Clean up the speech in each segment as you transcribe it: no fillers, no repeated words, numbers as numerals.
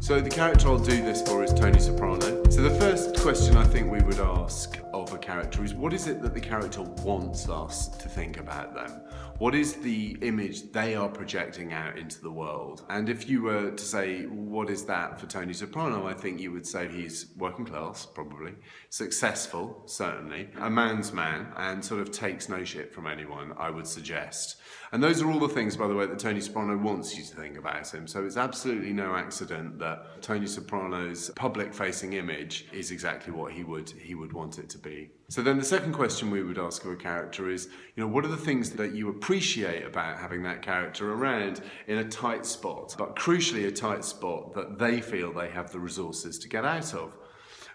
So the character I'll do this for is Tony Soprano. So the first question I think we would ask of a character is, what is it that the character wants us to think about them? What is the image they are projecting out into the world? And if you were to say, what is that for Tony Soprano, I think you would say he's working class, probably, successful, certainly, a man's man, and sort of takes no shit from anyone, I would suggest. And those are all the things, by the way, that Tony Soprano wants you to think about him. So it's absolutely no accident that Tony Soprano's public-facing image is exactly what he would want it to be. So then the second question we would ask of a character is, what are the things that you appreciate about having that character around in a tight spot, but crucially a tight spot that they feel they have the resources to get out of?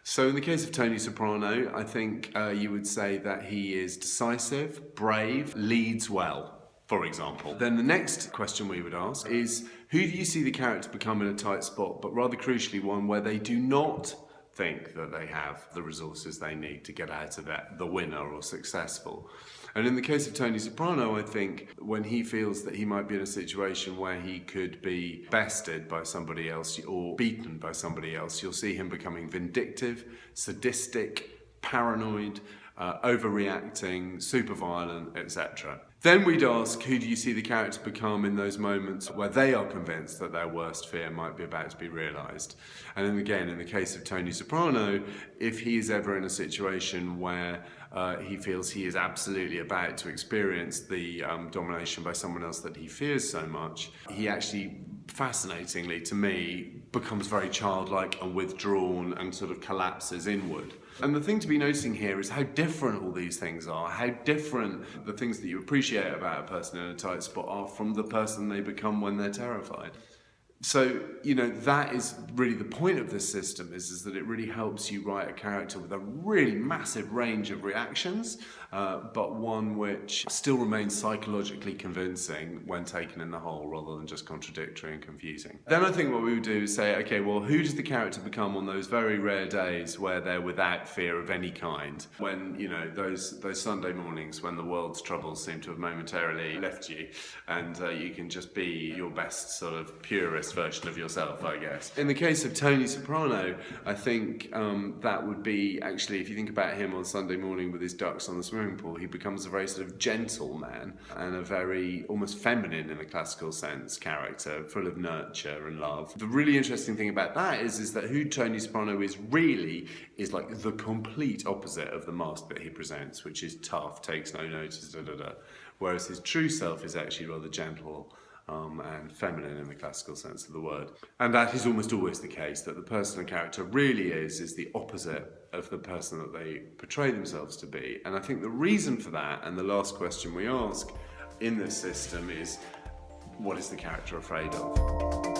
So in the case of Tony Soprano, I think you would say that he is decisive, brave, leads well, for example. Then the next question we would ask is, who do you see the character become in a tight spot, but rather crucially one where they do not think that they have the resources they need to get out of it, the winner or successful. And in the case of Tony Soprano, I think when he feels that he might be in a situation where he could be bested by somebody else or beaten by somebody else, you'll see him becoming vindictive, sadistic, paranoid, overreacting, super violent, etc. Then we'd ask, who do you see the character become in those moments where they are convinced that their worst fear might be about to be realised? And then again, in the case of Tony Soprano, if he is ever in a situation where he feels he is absolutely about to experience the domination by someone else that he fears so much, he actually, fascinatingly to me, becomes very childlike and withdrawn and sort of collapses inward. And the thing to be noticing here is how different all these things are, how different the things that you appreciate about a person in a tight spot are from the person they become when they're terrified. So, that is really the point of this system, is that it really helps you write a character with a really massive range of reactions, but one which still remains psychologically convincing when taken in the whole, rather than just contradictory and confusing. Then I think what we would do is say, okay, well, who does the character become on those very rare days where they're without fear of any kind? When, those Sunday mornings when the world's troubles seem to have momentarily left you, and you can just be your best sort of purest version of yourself, I guess. In the case of Tony Soprano, I think that would be, actually, if you think about him on Sunday morning with his ducks on the swimming pool, he becomes a very sort of gentle man and a very almost feminine in a classical sense character, full of nurture and love. The really interesting thing about that is that who Tony Soprano is really is like the complete opposite of the mask that he presents, which is tough, takes no notice, whereas his true self is actually rather gentle and feminine in the classical sense of the word. And that is almost always the case, that the person and character really is the opposite of the person that they portray themselves to be. And I think the reason for that, and the last question we ask in this system, is, what is the character afraid of?